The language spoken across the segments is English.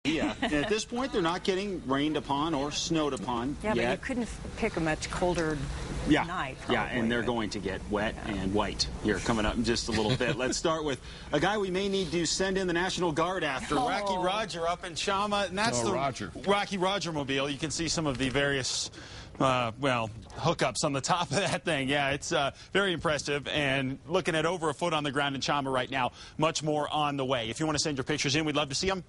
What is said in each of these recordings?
Yeah, and at this point, they're not getting rained upon or snowed upon Yeah, yet. but you couldn't pick a much colder night, probably. Yeah, and they're going to get wet and white here coming up in just a little bit. Let's start with a guy we may need to send in the National Guard after, Rocky Roger up in Chama, and that's the Rocky Roger mobile. You can see some of the various hookups on the top of that thing. Yeah, it's very impressive, and looking at over a foot on the ground in Chama right now, much more on the way. If you want to send your pictures in, we'd love to see them.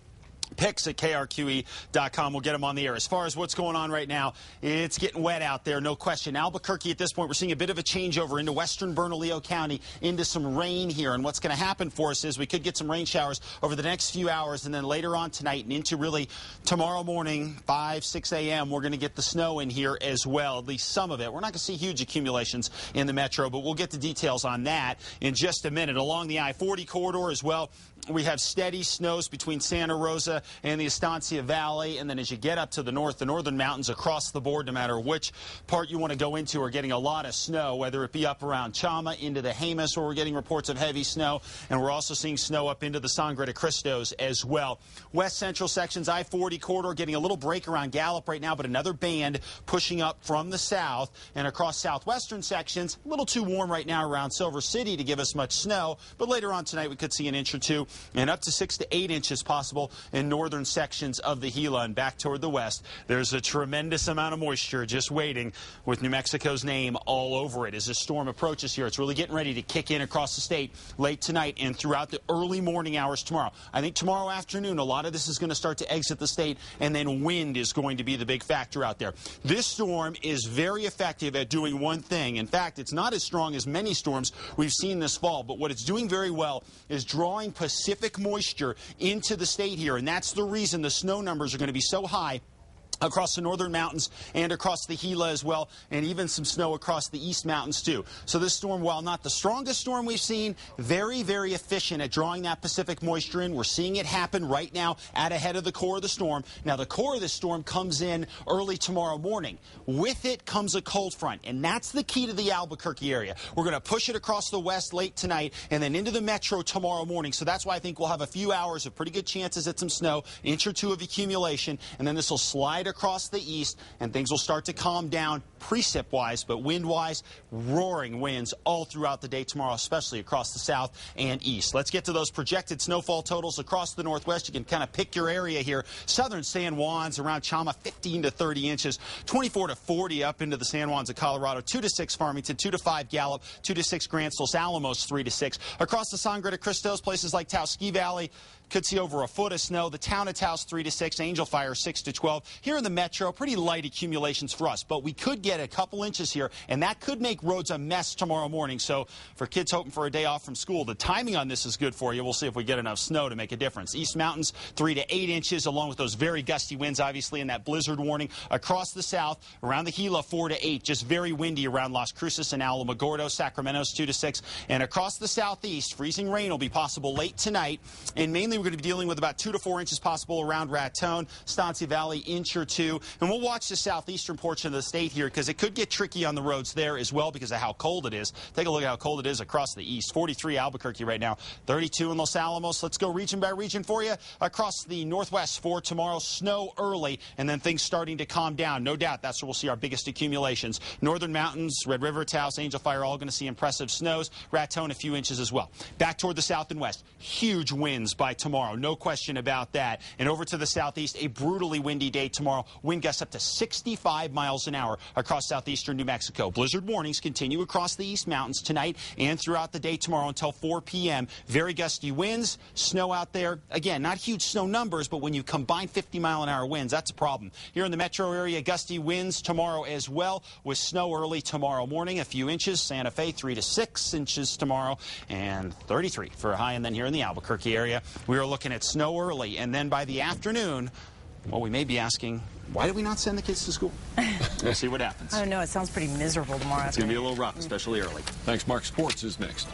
Pics at KRQE.com. We'll get them on the air. As far as what's going on right now, it's getting wet out there, no question. Albuquerque, at this point, we're seeing a bit of a changeover into western Bernalillo County, into some rain here. And what's going to happen for us is we could get some rain showers over the next few hours, and then later on tonight and into really tomorrow morning, 5, 6 a.m., we're going to get the snow in here as well, at least some of it. We're not going to see huge accumulations in the metro, but we'll get the details on that in just a minute. Along the I-40 corridor as well, we have steady snows between Santa Rosa and the Estancia Valley, and then as you get up to the north, the northern mountains across the board, no matter which part you want to go into, are getting a lot of snow, whether it be up around Chama, into the Jemez, where we're getting reports of heavy snow, and we're also seeing snow up into the Sangre de Cristos as well. West central sections, I-40 corridor, getting a little break around Gallup right now, but another band pushing up from the south, and across southwestern sections, a little too warm right now around Silver City to give us much snow, but later on tonight we could see an inch or two, and up to 6 to 8 inches possible in northern sections of the Gila. And back toward the west, there's a tremendous amount of moisture just waiting with New Mexico's name all over it. As this storm approaches here, it's really getting ready to kick in across the state late tonight and throughout the early morning hours tomorrow. I think tomorrow afternoon, a lot of this is going to start to exit the state, and then wind is going to be the big factor out there. This storm is very effective at doing one thing. In fact, it's not as strong as many storms we've seen this fall, but what it's doing very well is drawing Pacific moisture into the state here, and that's the reason the snow numbers are going to be so high across the northern mountains and across the Gila as well, and even some snow across the east mountains too. So this storm, while not the strongest storm we've seen, very, very efficient at drawing that Pacific moisture in. We're seeing it happen right now at ahead of the core of the storm. Now the core of the storm comes in early tomorrow morning. With it comes a cold front, and that's the key to the Albuquerque area. We're going to push it across the west late tonight and then into the metro tomorrow morning. So that's why I think we'll have a few hours of pretty good chances at some snow, inch or two of accumulation, and then this will slide across the east, and things will start to calm down precip-wise, but wind-wise, roaring winds all throughout the day tomorrow, especially across the south and east. Let's get to those projected snowfall totals across the northwest. You can kind of pick your area here. Southern San Juans around Chama, 15 to 30 inches, 24 to 40 up into the San Juans of Colorado, 2 to 6 Farmington, 2 to 5 Gallup, 2 to 6 Grants, Los Alamos, 3 to 6. Across the Sangre de Cristos, places like Taos Ski Valley, could see over a foot of snow. The town of Taos, 3 to 6. Angel Fire, 6 to 12. Here in the metro, pretty light accumulations for us, but we could get a couple inches here, and that could make roads a mess tomorrow morning. So for kids hoping for a day off from school, the timing on this is good for you. We'll see if we get enough snow to make a difference. East Mountains, 3 to 8 inches, along with those very gusty winds, obviously, in that blizzard warning. Across the south, around the Gila, 4 to 8. Just very windy around Las Cruces and Alamogordo. Sacramento's 2 to 6. And across the southeast, freezing rain will be possible late tonight, and mainly we're going to be dealing with about 2 to 4 inches possible around Raton, Estancia Valley, inch or two. And we'll watch the southeastern portion of the state here because it could get tricky on the roads there as well because of how cold it is. Take a look at how cold it is across the east. 43 Albuquerque right now, 32 in Los Alamos. Let's go region by region for you. Across the northwest for tomorrow, snow early, and then things starting to calm down. No doubt that's where we'll see our biggest accumulations. Northern mountains, Red River, Taos, Angel Fire, all going to see impressive snows. Raton, a few inches as well. Back toward the south and west, huge winds by tomorrow. No question about that. And over to the southeast, a brutally windy day tomorrow. Wind gusts up to 65 miles an hour across southeastern New Mexico. Blizzard warnings continue across the East Mountains tonight and throughout the day tomorrow until 4 p.m. Very gusty winds, snow out there. Again, not huge snow numbers, but when you combine 50-mile-an-hour winds, that's a problem. Here in the metro area, gusty winds tomorrow as well, with snow early tomorrow morning, a few inches. Santa Fe, 3 to 6 inches tomorrow, and 33 for a high. And then here in the Albuquerque area, we are looking at snow early, and then by the afternoon, well, we may be asking, why did we not send the kids to school? We'll see what happens. I don't know. It sounds pretty miserable tomorrow. It's going to be a little rough, especially early. Thanks, Mark. Sports is next.